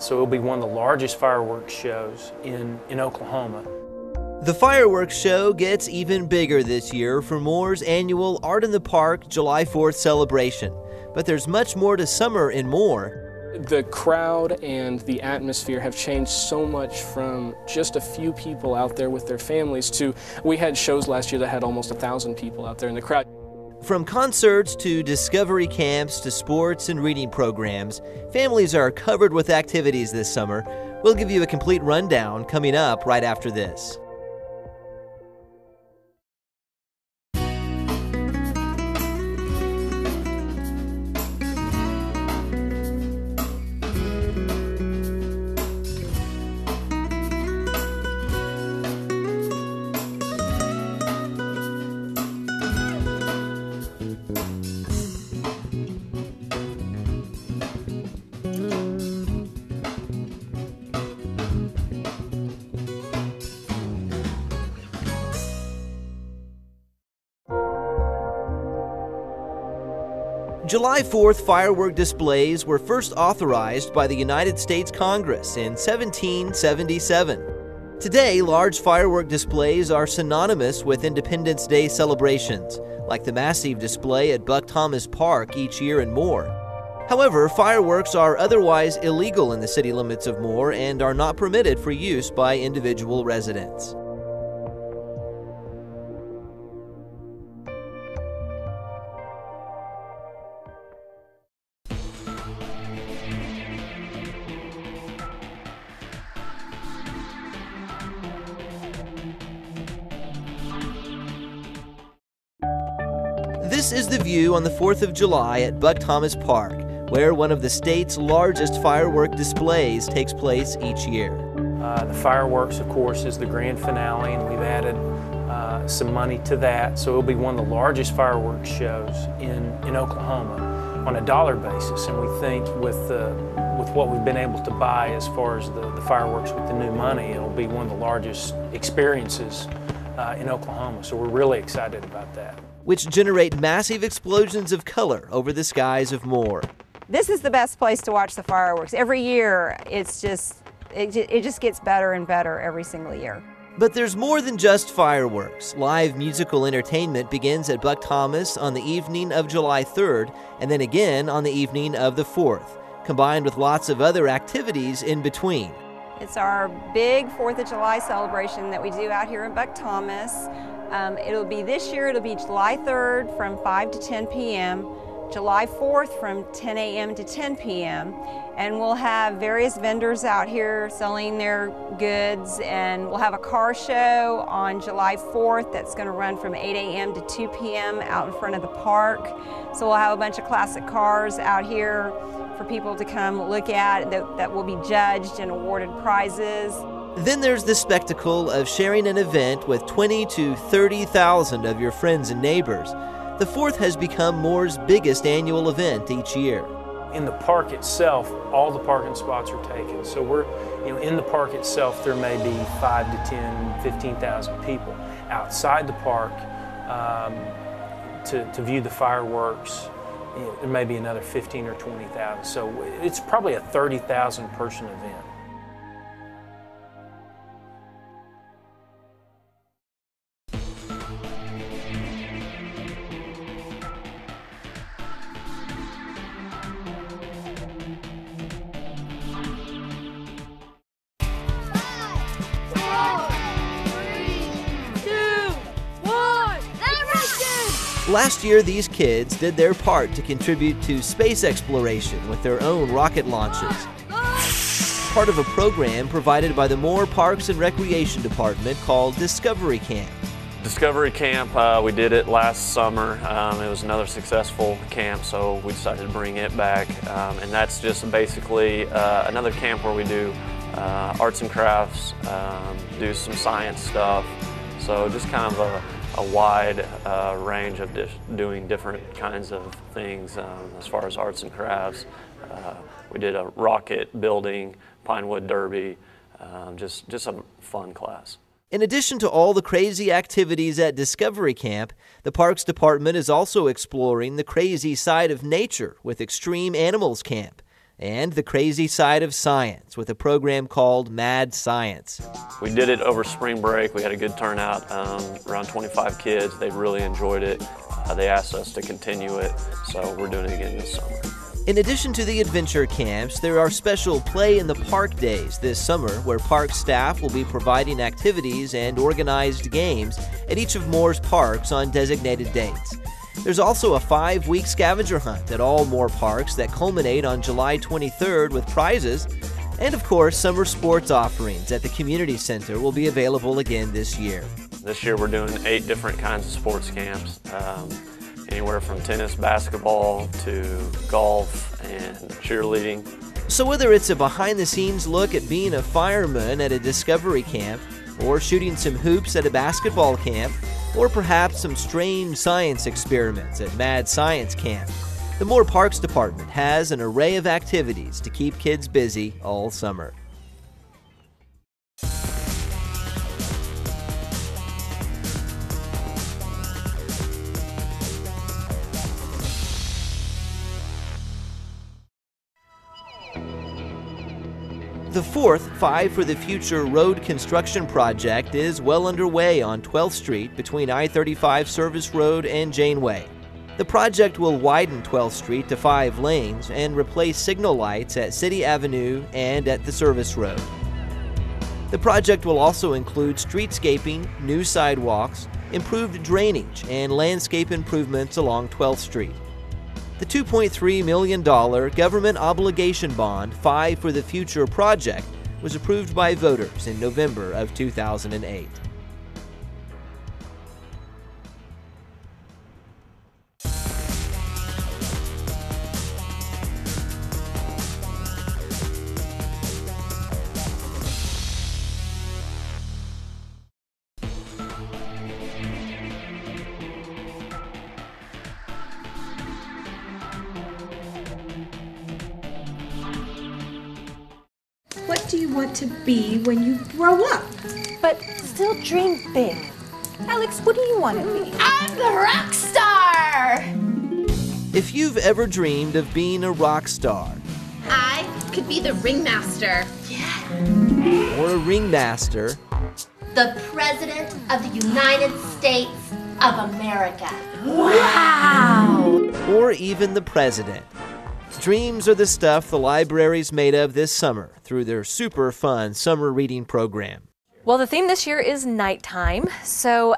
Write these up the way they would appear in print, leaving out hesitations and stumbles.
So it'll be one of the largest fireworks shows in Oklahoma. The fireworks show gets even bigger this year for Moore's annual Art in the Park July 4th celebration. But there's much more to summer in Moore. The crowd and the atmosphere have changed so much from just a few people out there with their families to, we had shows last year that had almost 1,000 people out there in the crowd. From concerts to discovery camps to sports and reading programs, families are covered with activities this summer. We'll give you a complete rundown coming up right after this. July 4th firework displays were first authorized by the United States Congress in 1777. Today, large firework displays are synonymous with Independence Day celebrations, like the massive display at Buck Thomas Park each year and more. However, fireworks are otherwise illegal in the city limits of Moore and are not permitted for use by individual residents. This is the view on the 4th of July at Buck Thomas Park, where one of the state's largest firework displays takes place each year. The fireworks, of course, is the grand finale, and we've added some money to that. So it'll be one of the largest fireworks shows in Oklahoma on a dollar basis. And we think with what we've been able to buy as far as the fireworks with the new money, it'll be one of the largest experiences in Oklahoma. So we're really excited about that. Which generate massive explosions of color over the skies of Moore. This is the best place to watch the fireworks. Every year, it just gets better and better every single year. But there's more than just fireworks. Live musical entertainment begins at Buck Thomas on the evening of July 3rd, and then again on the evening of the 4th, combined with lots of other activities in between. It's our big 4th of July celebration that we do out here in Buck Thomas. This year, it'll be July 3rd from 5 to 10 p.m., July 4th from 10 a.m. to 10 p.m., and we'll have various vendors out here selling their goods, and we'll have a car show on July 4th that's going to run from 8 a.m. to 2 p.m. out in front of the park. So we'll have a bunch of classic cars out here for people to come look at that will be judged and awarded prizes. Then there's the spectacle of sharing an event with 20,000 to 30,000 of your friends and neighbors. The 4th has become Moore's biggest annual event each year. In the park itself, all the parking spots are taken. So in the park itself, there may be 5 to 10, 15,000 people. Outside the park, to view the fireworks, there may be another 15 or 20,000. So it's probably a 30,000 person event. Last year, these kids did their part to contribute to space exploration with their own rocket launches. Part of a program provided by the Moore Parks and Recreation Department called Discovery Camp. Discovery Camp, we did it last summer. It was another successful camp, so we decided to bring it back. And that's just basically another camp where we do arts and crafts, do some science stuff. So just kind of a wide range of doing different kinds of things as far as arts and crafts. We did a rocket building, Pinewood Derby, just a fun class. In addition to all the crazy activities at Discovery Camp, the Parks Department is also exploring the crazy side of nature with Extreme Animals Camp. and the crazy side of science with a program called Mad Science. We did it over spring break. We had a good turnout, around 25 kids. They really enjoyed it. They asked us to continue it, so we're doing it again this summer. In addition to the adventure camps, there are special Play in the Park days this summer where park staff will be providing activities and organized games at each of Moores parks on designated dates. There's also a 5-week scavenger hunt at all Moore parks that culminate on July 23rd with prizes. And of course, summer sports offerings at the community center will be available again this year. This year we're doing 8 different kinds of sports camps, anywhere from tennis, basketball, to golf and cheerleading. So whether it's a behind-the-scenes look at being a fireman at a discovery camp, or shooting some hoops at a basketball camp, or perhaps some strange science experiments at Mad Science Camp, the Moore Parks Department has an array of activities to keep kids busy all summer. The fourth Five for the Future road construction project is well underway on 12th Street between I-35 Service Road and Janeway. The project will widen 12th Street to 5 lanes and replace signal lights at City Avenue and at the Service Road. The project will also include streetscaping, new sidewalks, improved drainage, and landscape improvements along 12th Street. The $2.3 million government obligation bond, Five for the Future project, was approved by voters in November of 2008. What do you want to be when you grow up? But still dream big. Alex, what do you want to be? I'm the rock star! If you've ever dreamed of being a rock star, I could be the ringmaster. or a ringmaster, The President of the United States of America. Wow! or even the president, dreams are the stuff the library's made of this summer through their super fun summer reading program. Well, the theme this year is nighttime, so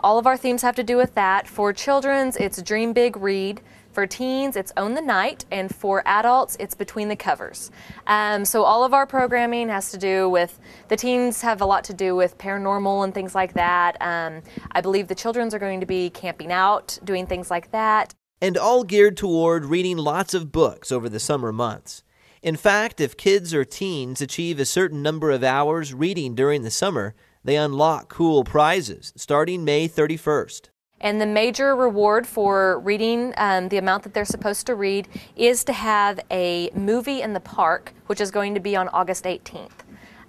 all of our themes have to do with that. For children's, it's Dream Big, Read. For teens, it's Own the Night, and for adults, it's Between the Covers. So all of our programming has to do with, the teens have a lot to do with paranormal and things like that. I believe the children's are going to be camping out, doing things like that. And all geared toward reading lots of books over the summer months. In fact, if kids or teens achieve a certain number of hours reading during the summer, they unlock cool prizes starting May 31st. And the major reward for reading the amount that they're supposed to read is to have a movie in the park, which is going to be on August 18th.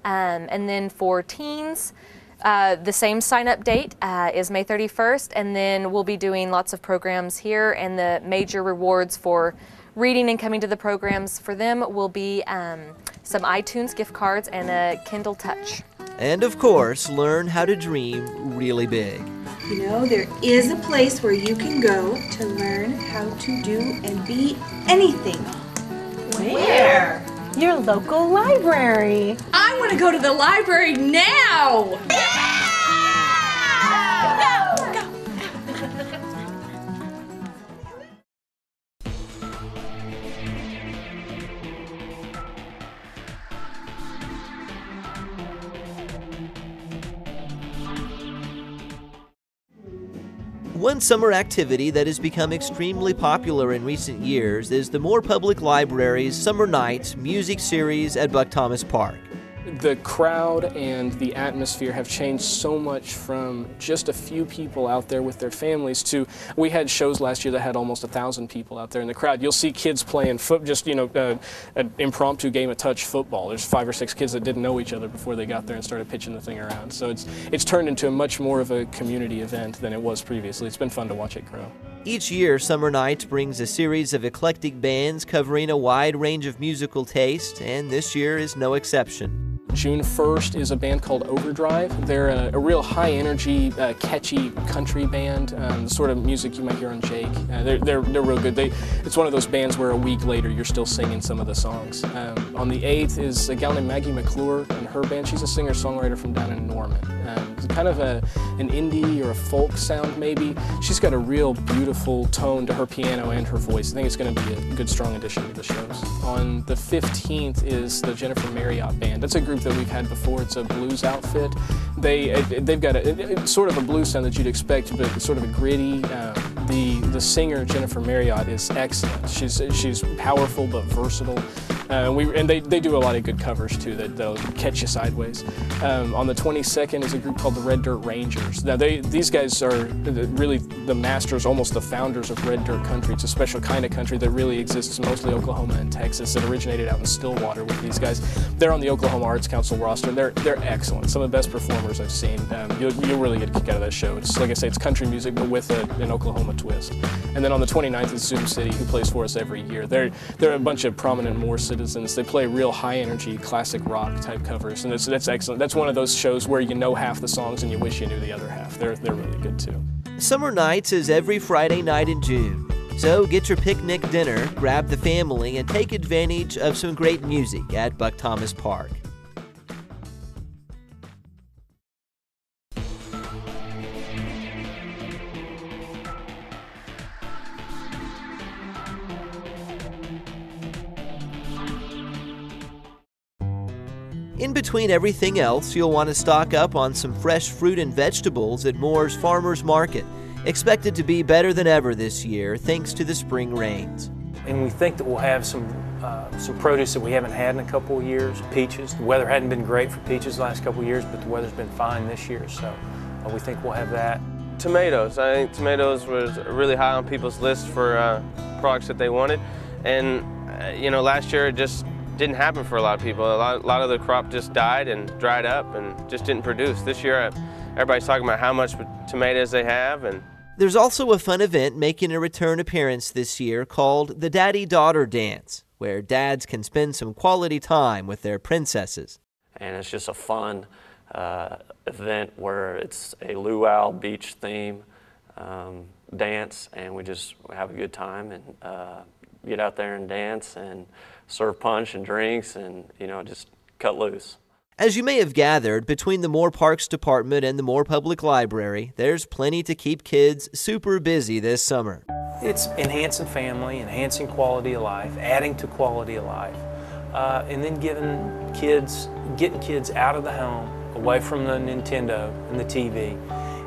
And then for teens, the same sign-up date is May 31st, and then we'll be doing lots of programs here, and the major rewards for reading and coming to the programs for them will be some iTunes gift cards and a Kindle Touch. And of course, learn how to dream really big. You know, there is a place where you can go to learn how to do and be anything. Where? Your local library. I want to go to the library now! One summer activity that has become extremely popular in recent years is the Moore Public Library's Summer Nights music series at Buck Thomas Park. The crowd and the atmosphere have changed so much from just a few people out there with their families to, we had shows last year that had almost 1,000 people out there in the crowd. You'll see kids playing an impromptu game of touch football. There's 5 or 6 kids that didn't know each other before they got there and started pitching the thing around. So it's turned into a much more of a community event than it was previously. It's been fun to watch it grow. Each year, Summer Nights brings a series of eclectic bands covering a wide range of musical taste, and this year is no exception. June 1st is a band called Overdrive. They're a real high-energy, catchy country band, the sort of music you might hear on Jake. They're real good. It's one of those bands where a week later you're still singing some of the songs. On the 8th is a gal named Maggie McClure and her band. She's a singer-songwriter from down in Norman. It's kind of an indie or a folk sound maybe. She's got a real beautiful tone to her piano and her voice. I think it's going to be a good, strong addition to the shows. On the 15th is the Jennifer Marriott Band. That's a group that we've had before. It's a blues outfit. They've got it's sort of a blues sound that you'd expect, but it's sort of a gritty. The singer Jennifer Marriott is excellent. She's powerful but versatile. And they do a lot of good covers too that'll catch you sideways. On the 22nd is a group called the Red Dirt Rangers. Now these guys are really the masters, almost the founders of Red Dirt Country. It's a special kind of country that really exists mostly Oklahoma and Texas. It originated out in Stillwater with these guys. They're on the Oklahoma Arts Council roster. And they're excellent. Some of the best performers I've seen. You'll really get a kick out of that show. It's like I say, it's country music but with an Oklahoma twist. And then on the 29th is Zoom City, who plays for us every year. They're a bunch of prominent Moore citizens. They play real high-energy classic rock type covers, and that's excellent. That's one of those shows where you know half the songs and you wish you knew the other half. They're really good too. Summer Nights is every Friday night in June. So get your picnic dinner, grab the family, and take advantage of some great music at Buck Thomas Park. In between everything else, you'll want to stock up on some fresh fruit and vegetables at Moore's Farmers Market, expected to be better than ever this year thanks to the spring rains. And we think that we'll have some produce that we haven't had in a couple of years. Peaches. The weather hadn't been great for peaches the last couple of years, but the weather's been fine this year, so we think we'll have that. Tomatoes. I think tomatoes was really high on people's list for products that they wanted, and last year it just didn't happen for a lot of people. A lot of the crop just died and dried up and just didn't produce. This year, everybody's talking about how much tomatoes they have. And there's also a fun event making a return appearance this year called the Daddy-Daughter Dance, where dads can spend some quality time with their princesses. And it's just a fun event where it's a luau beach theme dance, and we just have a good time and get out there and dance and serve punch and drinks and, just cut loose. As you may have gathered, between the Moore Parks Department and the Moore Public Library, there's plenty to keep kids super busy this summer. It's enhancing family, enhancing quality of life, adding to quality of life, and then getting kids out of the home, away from the Nintendo and the TV,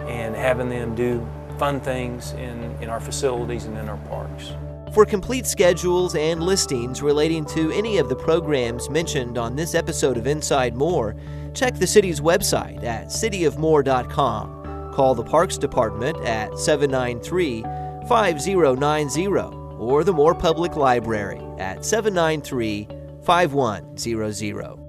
and having them do fun things in our facilities and in our parks. For complete schedules and listings relating to any of the programs mentioned on this episode of Inside Moore, check the city's website at cityofmoore.com. Call the Parks Department at 793-5090 or the Moore Public Library at 793-5100.